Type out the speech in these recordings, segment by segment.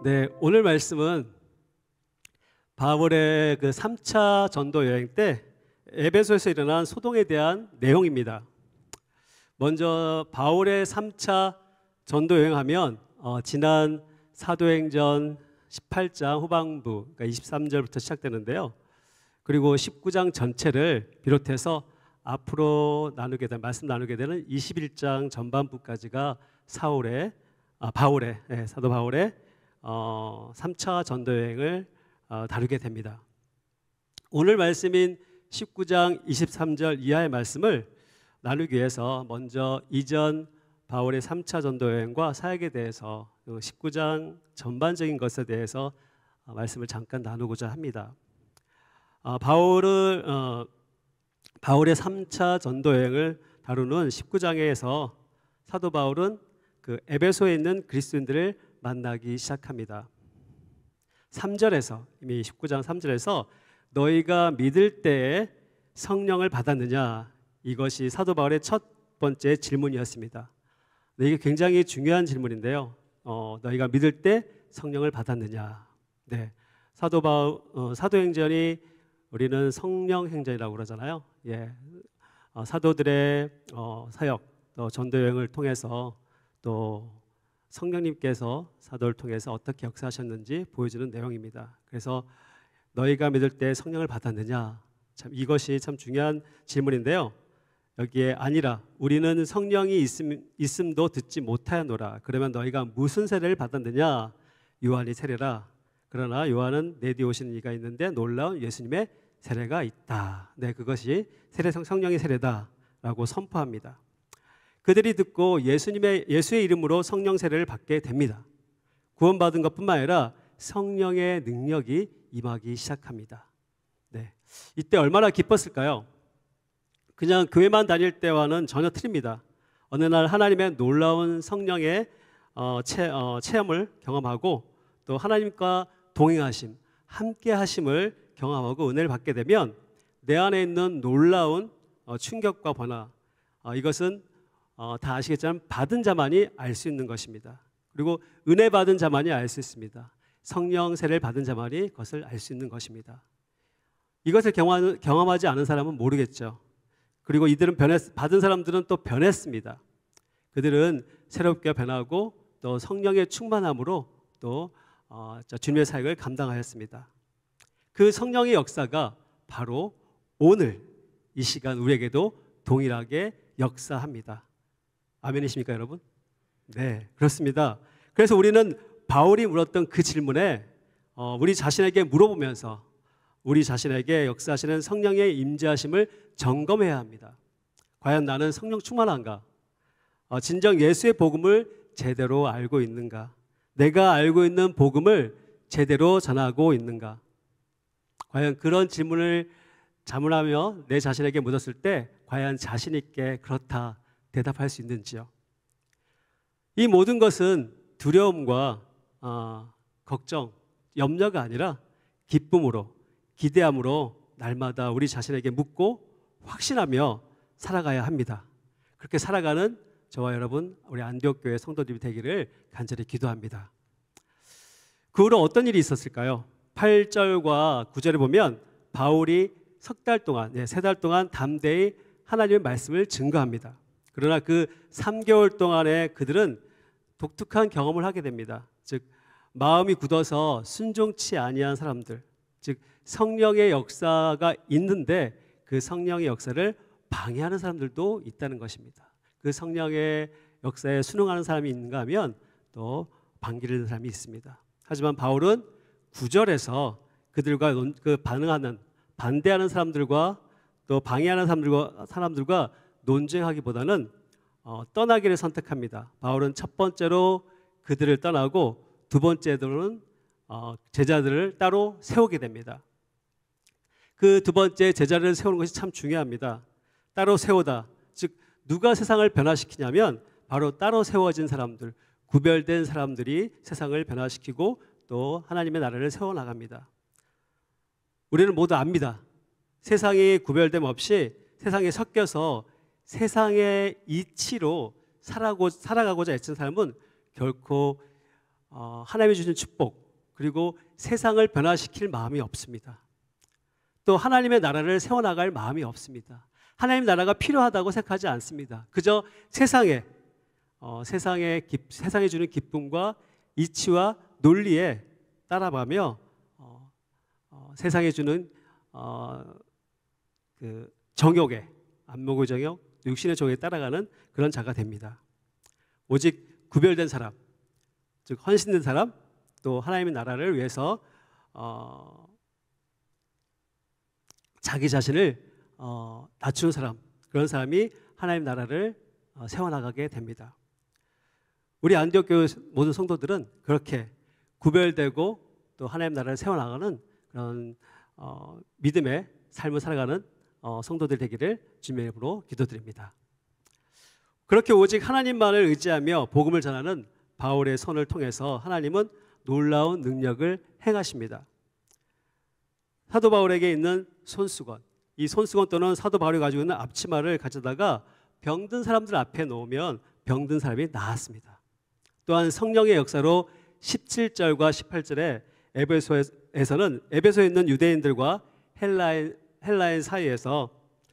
네, 오늘 말씀은 바울의 그 3차 전도 여행 때 에베소에서 일어난 소동에 대한 내용입니다. 먼저 바울의 3차 전도 여행하면 지난 사도행전 18장 후반부, 그러니까 23절부터 시작되는데요. 그리고 19장 전체를 비롯해서 앞으로 말씀 나누게 되는 21장 전반부까지가 사도 바울의 3차 전도 여행을 다루게 됩니다. 오늘 말씀인 19장 23절 이하의 말씀을 나누기 위해서 먼저 이전 바울의 3차 전도 여행과 사역에 대해서 19장 전반적인 것에 대해서 말씀을 잠깐 나누고자 합니다. 바울의 3차 전도 여행을 다루는 19장에서 사도 바울은 그 에베소에 있는 그리스도인들을 만나기 시작합니다. 3절에서 이미 19장 3절에서 너희가 믿을 때에 성령을 받았느냐, 이것이 사도 바울의 첫 번째 질문이었습니다. 이게 굉장히 중요한 질문인데요. 너희가 믿을 때 성령을 받았느냐. 네, 사도행전이 우리는 성령행전이라고 그러잖아요. 예, 사도들의 사역, 또 전도 여행을 통해서 또 성령님께서 사도를 통해서 어떻게 역사하셨는지 보여주는 내용입니다. 그래서 너희가 믿을 때 성령을 받았느냐, 참 이것이 참 중요한 질문인데요. 여기에 아니라 우리는 성령이 있음도 듣지 못하였노라. 그러면 너희가 무슨 세례를 받았느냐? 요한이 세례라. 그러나 요한은 내 뒤에 오시는 이가 있는데 놀라운 예수님의 세례가 있다. 네, 그것이 성령의 세례다라고 선포합니다. 그들이 듣고 예수의 이름으로 성령 세례를 받게 됩니다. 구원받은 것뿐만 아니라 성령의 능력이 임하기 시작합니다. 네, 이때 얼마나 기뻤을까요? 그냥 교회만 다닐 때와는 전혀 틀립니다. 어느 날 하나님의 놀라운 성령의 체험을 경험하고 또 하나님과 동행하심, 함께 하심을 경험하고 은혜를 받게 되면 내 안에 있는 놀라운 충격과 변화, 이것은 다 아시겠지만 받은 자만이 알 수 있는 것입니다. 그리고 은혜 받은 자만이 알 수 있습니다. 성령 세례를 받은 자만이 그것을 알 수 있는 것입니다. 이것을 경험하지 않은 사람은 모르겠죠. 그리고 이들은 받은 사람들은 또 변했습니다. 그들은 새롭게 변하고 또 성령의 충만함으로 또 주님의 사역을 감당하였습니다. 그 성령의 역사가 바로 오늘 이 시간 우리에게도 동일하게 역사합니다. 아멘이십니까, 여러분? 네, 그렇습니다. 그래서 우리는 바울이 물었던 그 질문에 우리 자신에게 물어보면서 우리 자신에게 역사하시는 성령의 임재하심을 점검해야 합니다. 과연 나는 성령 충만한가? 진정 예수의 복음을 제대로 알고 있는가? 내가 알고 있는 복음을 제대로 전하고 있는가? 과연 그런 질문을 자문하며 내 자신에게 묻었을 때 과연 자신 있게 그렇다 대답할 수 있는지요? 이 모든 것은 두려움과 걱정, 염려가 아니라 기쁨으로, 기대함으로 날마다 우리 자신에게 묻고 확신하며 살아가야 합니다. 그렇게 살아가는 저와 여러분, 우리 안디옥교회 성도들이 되기를 간절히 기도합니다. 그 후로 어떤 일이 있었을까요? 8절과 9절에 보면 바울이 석 달 동안, 3달 동안 담대히 하나님의 말씀을 증거합니다. 그러나 그 3개월 동안에 그들은 독특한 경험을 하게 됩니다. 즉 마음이 굳어서 순종치 아니한 사람들, 즉 성령의 역사가 있는데 그 성령의 역사를 방해하는 사람들도 있다는 것입니다. 그 성령의 역사에 순응하는 사람이 있는가 하면 또 반기를 드는 사람이 있습니다. 하지만 바울은 9절에서 그들과 반대하는 사람들과 또 방해하는 사람들과 논쟁하기보다는 떠나기를 선택합니다. 바울은 첫 번째로 그들을 떠나고 두 번째로는 제자들을 따로 세우게 됩니다. 그 두 번째 제자를 세우는 것이 참 중요합니다. 따로 세우다, 즉 누가 세상을 변화시키냐면 바로 따로 세워진 사람들, 구별된 사람들이 세상을 변화시키고 또 하나님의 나라를 세워나갑니다. 우리는 모두 압니다. 세상이 구별됨 없이 세상에 섞여서 세상의 이치로 살아가고자 애쓰는 사람은 결코 하나님이 주신 축복 그리고 세상을 변화시킬 마음이 없습니다. 또 하나님의 나라를 세워나갈 마음이 없습니다. 하나님 나라가 필요하다고 생각하지 않습니다. 그저 세상에 주는 기쁨과 이치와 논리에 따라가며 세상에 주는 그 정욕에 안목의 정욕, 육신의 정욕에 따라가는 그런 자가 됩니다. 오직 구별된 사람, 즉 헌신된 사람, 또 하나님의 나라를 위해서 자기 자신을 낮추는 사람, 그런 사람이 하나님 나라를 세워나가게 됩니다. 우리 안디옥 교회 모든 성도들은 그렇게 구별되고 또 하나님 나라를 세워나가는 그런 믿음의 삶을 살아가는 성도들 되기를 주님의 이름으로 기도드립니다. 그렇게 오직 하나님만을 의지하며 복음을 전하는 바울의 손을 통해서 하나님은 놀라운 능력을 행하십니다. 사도 바울에게 있는 손수건, 이 손수건 또는 사도 바울이 가지고 있는 앞치마를 가져다가 병든 사람들 앞에 놓으면 병든 사람이 나았습니다. 또한 성령의 역사로 17절과 18절에 에베소에서는 에베소에 있는 유대인들과 헬라인 사이에서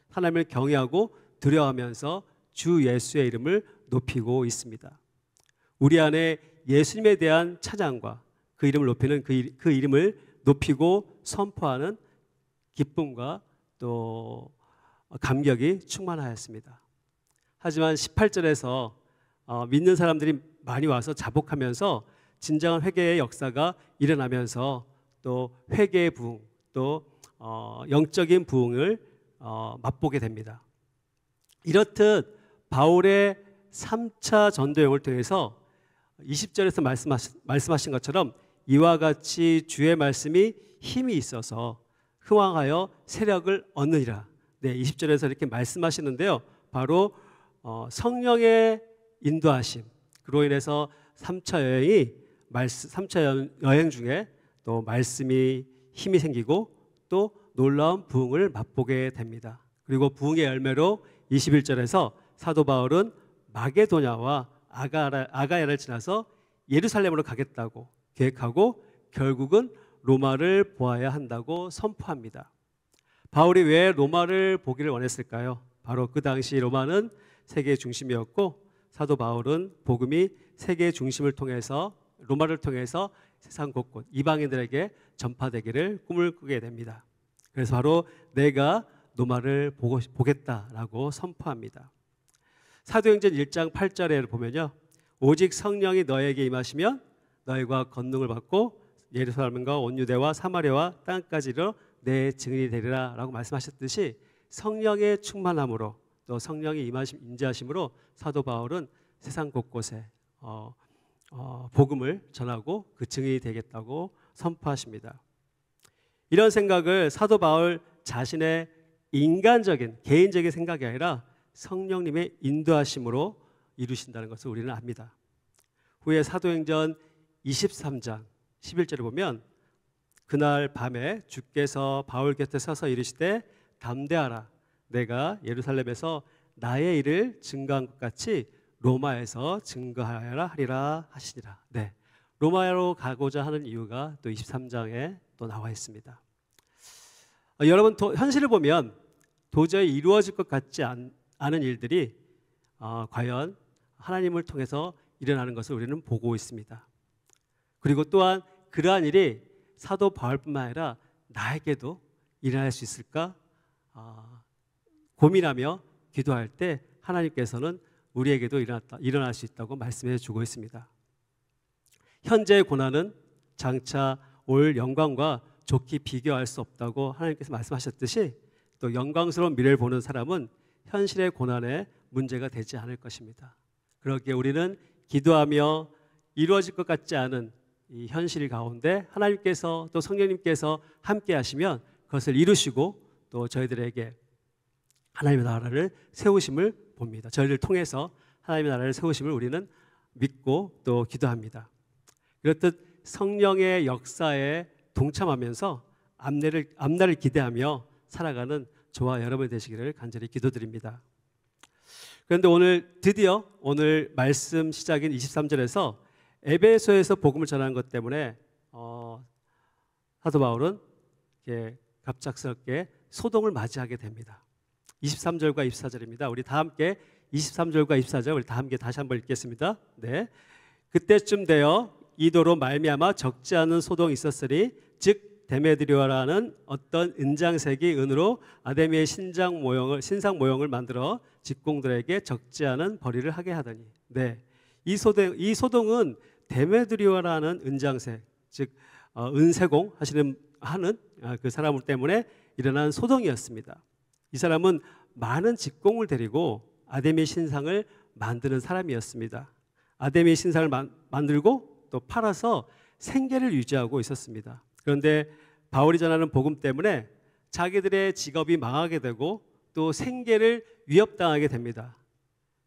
하나님을 경외하고 두려워하면서 주 예수의 이름을 높이고 있습니다. 우리 안에 예수님에 대한 찬양과 그 이름을 높이는 그 이름을 높이고 선포하는 기쁨과 또 감격이 충만하였습니다. 하지만 18절에서 믿는 사람들이 많이 와서 자복하면서 진정한 회개의 역사가 일어나면서 또 회개의 부흥, 또 영적인 부흥을 맛보게 됩니다. 이렇듯 바울의 3차 전도여행을 통해서 20절에서 말씀하신 것처럼 이와 같이 주의 말씀이 힘이 있어서 흥왕하여 세력을 얻느니라. 네, 20절에서 이렇게 말씀하시는데요. 바로 성령의 인도하심, 그로 인해서 3차 여행 중에 또 말씀이 힘이 생기고 또 놀라운 부흥을 맛보게 됩니다. 그리고 부흥의 열매로 21절에서 사도 바울은 마게도냐와 아가야를 지나서 예루살렘으로 가겠다고 계획하고 결국은 로마를 보아야 한다고 선포합니다. 바울이 왜 로마를 보기를 원했을까요? 바로 그 당시 로마는 세계의 중심이었고 사도 바울은 복음이 세계의 중심을 통해서 로마를 통해서 세상 곳곳 이방인들에게 전파되기를 꿈을 꾸게 됩니다. 그래서 바로 내가 로마를 보겠다라고 선포합니다. 사도행전 1장 8절에 보면요, 오직 성령이 너에게 임하시면 너희가 권능을 받고 예루살렘과 온 유대와 사마리아와 땅까지로 내 증인이 되리라 라고 말씀하셨듯이 성령의 충만함으로 또 성령의 임재하심으로 사도 바울은 세상 곳곳에 복음을 전하고 그 증인이 되겠다고 선포하십니다. 이런 생각을 사도 바울 자신의 인간적인 개인적인 생각이 아니라 성령님의 인도하심으로 이루신다는 것을 우리는 압니다. 후에 사도행전 23장 11절을 보면 그날 밤에 주께서 바울 곁에 서서 이르시되 담대하라, 내가 예루살렘에서 나의 일을 증거한 것 같이 로마에서 증거하여라 하리라 하시니라. 네, 로마로 가고자 하는 이유가 또 23장에 또 나와 있습니다. 여러분, 현실을 보면 도저히 이루어질 것 같지 않은 일들이 과연 하나님을 통해서 일어나는 것을 우리는 보고 있습니다. 그리고 또한 그러한 일이 사도 바울뿐만 아니라 나에게도 일어날 수 있을까 고민하며 기도할 때 하나님께서는 우리에게도 일어날 수 있다고 말씀해 주고 있습니다. 현재의 고난은 장차 올 영광과 좋게 비교할 수 없다고 하나님께서 말씀하셨듯이 또 영광스러운 미래를 보는 사람은 현실의 고난에 문제가 되지 않을 것입니다. 그러기에 우리는 기도하며 이루어질 것 같지 않은 이 현실 가운데 하나님께서 또 성령님께서 함께 하시면 그것을 이루시고 또 저희들에게 하나님의 나라를 세우심을 봅니다. 저희를 통해서 하나님의 나라를 세우심을 우리는 믿고 또 기도합니다. 그렇듯 성령의 역사에 동참하면서 앞날을 기대하며 살아가는 저와 여러분 되시기를 간절히 기도드립니다. 그런데 오늘 드디어 오늘 말씀 시작인 23절에서 에베소에서 복음을 전하는 것 때문에 사도 바울은 갑작스럽게 소동을 맞이하게 됩니다. 23절과 24절입니다. 우리 다 함께 23절과 24절 우리 다 함께 다시 한번 읽겠습니다. 네. 그때쯤 되어 이도로 말미암아 적지 않은 소동이 있었으니 즉 데메드리오라는 어떤 은장색이 은으로 아데미의 신상 모형을 만들어 직공들에게 적지 않은 벌이를 하게 하더니. 네. 이 소동은 데메드리오라는 은장색, 즉 은세공 하는 그 사람 때문에 일어난 소동이었습니다. 이 사람은 많은 직공을 데리고 아데미 신상을 만드는 사람이었습니다. 아데미 신상을 만들고 또 팔아서 생계를 유지하고 있었습니다. 그런데 바울이 전하는 복음 때문에 자기들의 직업이 망하게 되고 또 생계를 위협당하게 됩니다.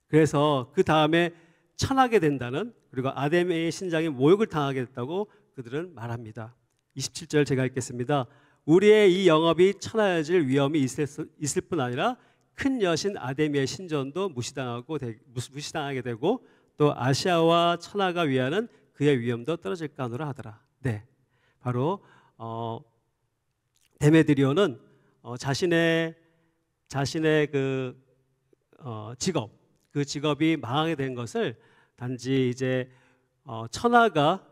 그래서 그 다음에 천하게 된다는, 그리고 아데미의 신상이 모욕을 당하게 됐다고 그들은 말합니다. 27절 제가 읽겠습니다. 우리의 이 영업이 천하여질 위험이 있을 뿐 아니라 큰 여신 아데미의 신전도 무시당하게 되고 또 아시아와 천하가 위하는 그의 위엄도 떨어질까 하노라 하더라. 네, 바로 데메드리오는 자신의 그 직업이 망하게 된 것을 단지 이제 천하가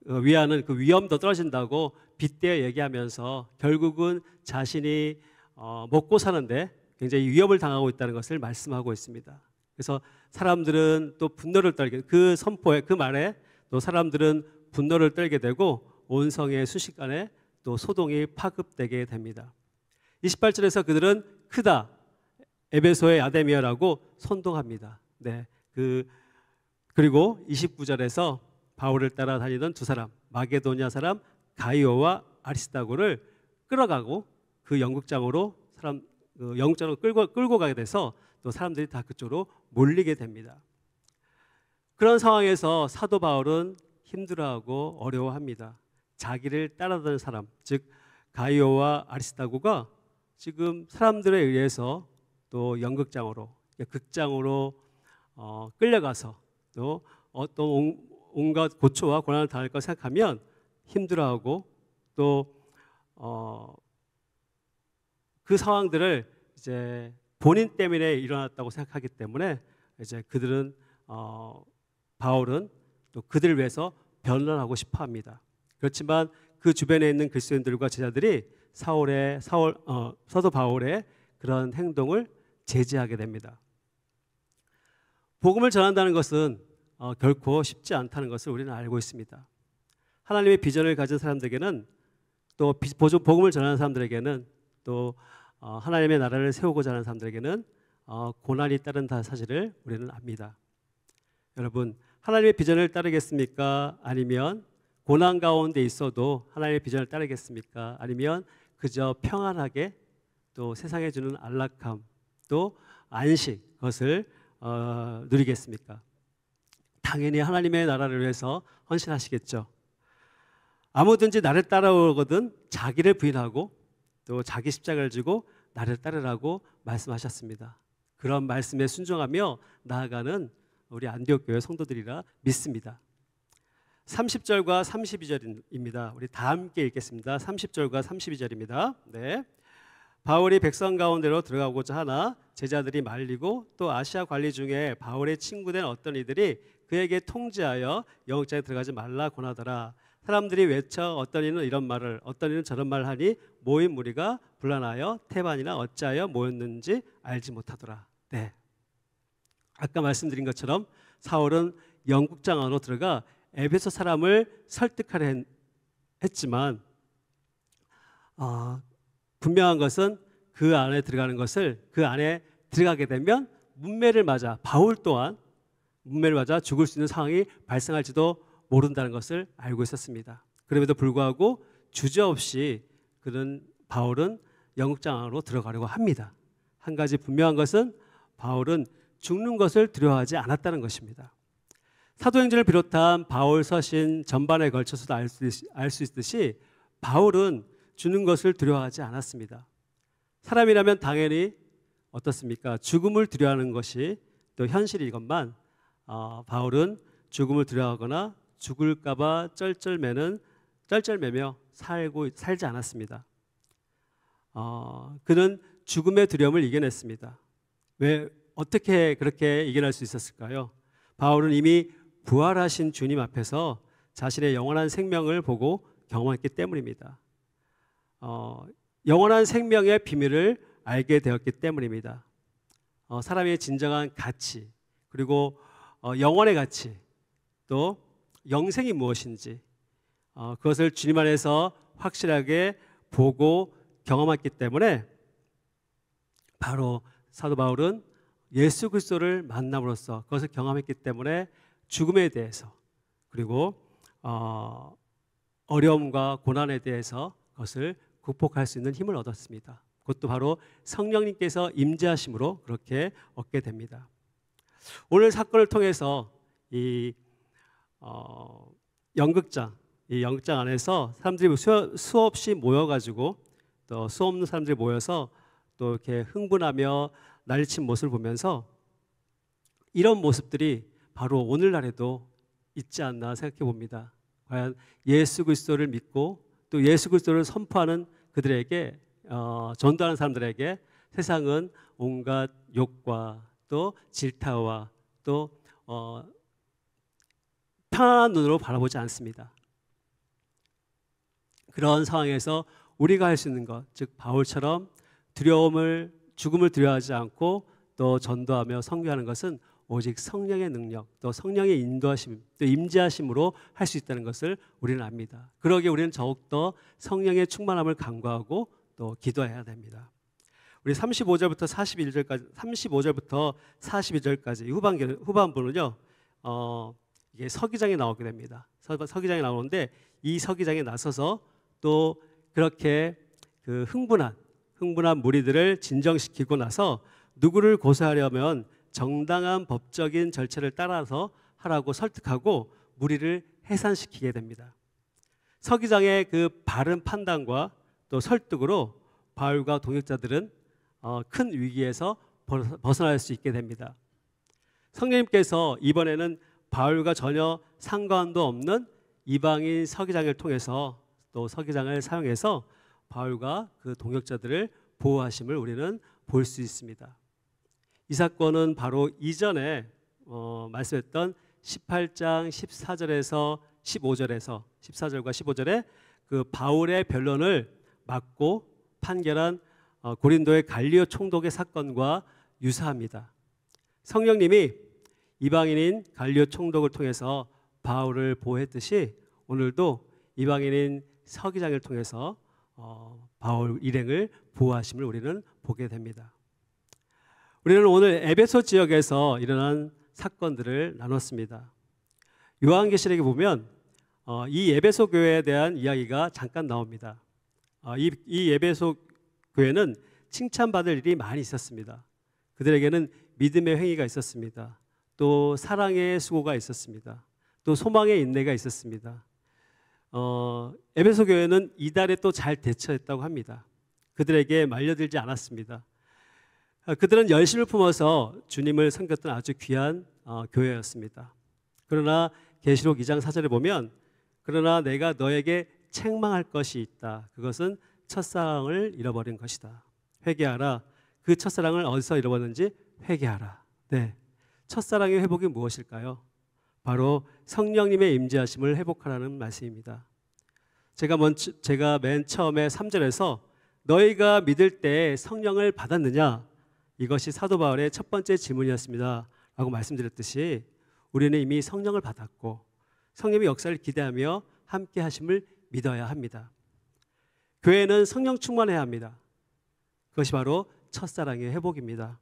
위하는 그 위엄도 떨어진다고 빗대어 얘기하면서 결국은 자신이 먹고 사는데 굉장히 위협을 당하고 있다는 것을 말씀하고 있습니다. 그래서 사람들은 또 분노를 떨게, 그 선포에, 그 말에 또 사람들은 분노를 떨게 되고 온 성에 순식간에 또 소동이 파급되게 됩니다. 28절에서 그들은 크다, 에베소의 아데미아라고 선동합니다. 네, 그리고 29절에서 바울을 따라다니던 두 사람, 마게도냐 사람 가이오와 아리스다고를 끌어가고 그 영국장으로 끌고 가게 돼서 또 사람들이 다 그쪽으로 몰리게 됩니다. 그런 상황에서 사도 바울은 힘들어하고 어려워합니다. 자기를 따라다니는 사람, 즉 가이오와 아리스다고가 지금 사람들에 의해서 또 연극장으로, 극장으로 끌려가서 또 어떤 온갖 고초와 고난을 당할 것 생각하면 힘들어하고 또 그 상황들을 이제 본인 때문에 일어났다고 생각하기 때문에 이제 바울은 또 그들을 위해서 변론하고 싶어합니다. 그렇지만 그 주변에 있는 그리스도인들과 제자들이 사도 바울의 그런 행동을 제지하게 됩니다. 복음을 전한다는 것은 결코 쉽지 않다는 것을 우리는 알고 있습니다. 하나님의 비전을 가진 사람들에게는 또 복음을 전하는 사람들에게는 또 하나님의 나라를 세우고자 하는 사람들에게는 고난이 따른다는 사실을 우리는 압니다. 여러분, 하나님의 비전을 따르겠습니까? 아니면 고난 가운데 있어도 하나님의 비전을 따르겠습니까? 아니면 그저 평안하게 또 세상에 주는 안락함 또 안식, 그것을 누리겠습니까? 당연히 하나님의 나라를 위해서 헌신하시겠죠. 아무든지 나를 따라오거든 자기를 부인하고 또 자기 십자가를 지고 나를 따르라고 말씀하셨습니다. 그런 말씀에 순종하며 나아가는 우리 안디옥 교회 성도들이라 믿습니다. 30절과 32절입니다. 우리 다 함께 읽겠습니다. 30절과 32절입니다. 네. 바울이 백성 가운데로 들어가고자 하나 제자들이 말리고 또 아시아 관리 중에 바울의 친구된 어떤 이들이 그에게 통지하여 영국장에 들어가지 말라 권하더라. 사람들이 외쳐 어떤 이는 이런 말을 어떤 이는 저런 말을 하니 모인 무리가 분란하여 태반이나 어찌하여 모였는지 알지 못하더라. 네. 아까 말씀드린 것처럼 사울은 영국장 안으로 들어가 에베소 사람을 설득하려 했지만 분명한 것은 그 안에 들어가게 되면 문매를 맞아 바울 또한 문매를 맞아 죽을 수 있는 상황이 발생할지도 모른다는 것을 알고 있었습니다. 그럼에도 불구하고 주저없이 바울은 영국장 안으로 들어가려고 합니다. 한 가지 분명한 것은 바울은 죽는 것을 두려워하지 않았다는 것입니다. 사도행전을 비롯한 바울 서신 전반에 걸쳐서도 알 수 있듯이 바울은 죽는 것을 두려워하지 않았습니다. 사람이라면 당연히 어떻습니까? 죽음을 두려워하는 것이 또 현실이건만 바울은 죽음을 두려워하거나 죽을까봐 쩔쩔매며 살지 않았습니다. 그는 죽음의 두려움을 이겨냈습니다. 왜 어떻게 그렇게 이겨낼 수 있었을까요? 바울은 이미 부활하신 주님 앞에서 자신의 영원한 생명을 보고 경험했기 때문입니다. 영원한 생명의 비밀을 알게 되었기 때문입니다. 사람의 진정한 가치, 그리고 영원의 가치, 또 영생이 무엇인지 그것을 주님 안에서 확실하게 보고 경험했기 때문에 바로 사도 바울은 예수 그리스도를 만남으로써 그것을 경험했기 때문에 죽음에 대해서, 그리고 어려움과 고난에 대해서 그것을 극복할 수 있는 힘을 얻었습니다. 그것도 바로 성령님께서 임재하심으로 그렇게 얻게 됩니다. 오늘 사건을 통해서 이 연극장 안에서 사람들이 수없이 모여가지고 또 수없는 사람들이 모여서 또 이렇게 흥분하며 난리친 모습을 보면서 이런 모습들이 바로 오늘날에도 있지 않나 생각해 봅니다. 과연 예수 그리스도를 믿고 또 예수 그리스도를 선포하는 그들에게 전도하는 사람들에게 세상은 온갖 욕과 또 질타와 또 편안한 눈으로 바라보지 않습니다. 그런 상황에서 우리가 할 수 있는 것, 즉 바울처럼 죽음을 두려워하지 않고 또 전도하며 선교하는 것은 오직 성령의 능력, 또 성령의 인도하심, 또 임재하심으로 할 수 있다는 것을 우리는 압니다. 그러기에 우리는 더욱더 성령의 충만함을 간구하고 또 기도해야 됩니다. 우리 35절부터 42절까지 후반부는요, 이게 서기장이 나오게 됩니다. 서기장이 나오는데 이 서기장에 나서서 또 그렇게 그 흥분한 무리들을 진정시키고 나서 누구를 고소하려면 정당한 법적인 절차를 따라서 하라고 설득하고 무리를 해산시키게 됩니다. 서기장의 그 바른 판단과 또 설득으로 바울과 동역자들은 큰 위기에서 벗어날 수 있게 됩니다. 성령님께서 이번에는 바울과 전혀 상관도 없는 이방인 서기장을 통해서 또 서기장을 사용해서 바울과 그 동역자들을 보호하심을 우리는 볼 수 있습니다. 이 사건은 바로 이전에 말씀했던 18장 14절과 15절에 그 바울의 변론을 막고 판결한 고린도의 갈리오 총독의 사건과 유사합니다. 성령님이 이방인인 갈리오 총독을 통해서 바울을 보호했듯이 오늘도 이방인인 서기장을 통해서 바울 일행을 보호하심을 우리는 보게 됩니다. 우리는 오늘 에베소 지역에서 일어난 사건들을 나눴습니다. 요한계시록에 보면 이 에베소 교회에 대한 이야기가 잠깐 나옵니다. 이 에베소 교회는 칭찬받을 일이 많이 있었습니다. 그들에게는 믿음의 행위가 있었습니다. 또 사랑의 수고가 있었습니다. 또 소망의 인내가 있었습니다. 에베소 교회는 이달에 또 잘 대처했다고 합니다. 그들에게 말려들지 않았습니다. 그들은 열심을 품어서 주님을 섬겼던 아주 귀한 교회였습니다. 그러나 계시록 2장 4절에 보면 그러나 내가 너에게 책망할 것이 있다. 그것은 첫사랑을 잃어버린 것이다. 회개하라. 그 첫사랑을 어디서 잃어버렸는지 회개하라. 네, 첫사랑의 회복이 무엇일까요? 바로 성령님의 임재하심을 회복하라는 말씀입니다. 제가 맨 처음에 3절에서 너희가 믿을 때 성령을 받았느냐? 이것이 사도 바울의 첫 번째 질문이었습니다 라고 말씀드렸듯이 우리는 이미 성령을 받았고 성령의 역사를 기대하며 함께 하심을 믿어야 합니다. 교회는 성령 충만해야 합니다. 그것이 바로 첫사랑의 회복입니다.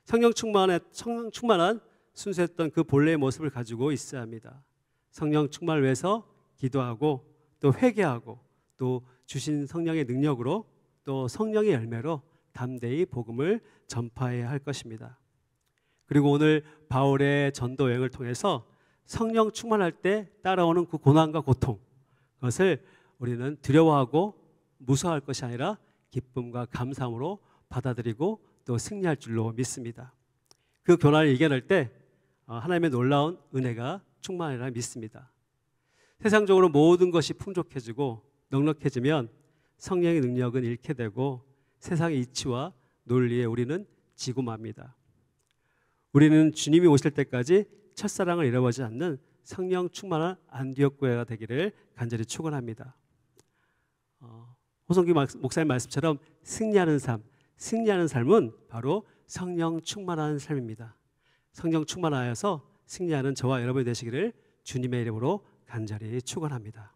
성령 충만한 순수했던 그 본래의 모습을 가지고 있어야 합니다. 성령 충만을 위해서 기도하고 또 회개하고 또 주신 성령의 능력으로 또 성령의 열매로 담대히 복음을 전파해야 할 것입니다. 그리고 오늘 바울의 전도 여행을 통해서 성령 충만할 때 따라오는 그 고난과 고통, 그것을 우리는 두려워하고 무서워할 것이 아니라 기쁨과 감사함으로 받아들이고 또 승리할 줄로 믿습니다. 그 고난을 이겨낼 때 하나님의 놀라운 은혜가 충만하리라 믿습니다. 세상적으로 모든 것이 풍족해지고 넉넉해지면 성령의 능력은 잃게 되고 세상의 이치와 논리에 우리는 지고 맙니다. 우리는 주님이 오실 때까지 첫사랑을 잃어버리지 않는 성령 충만한 안디옥 교회가 되기를 간절히 축원합니다. 호성기 목사님 말씀처럼 승리하는 삶은 바로 성령 충만한 삶입니다. 성령 충만하여서 승리하는 저와 여러분이 되시기를 주님의 이름으로 간절히 축원합니다.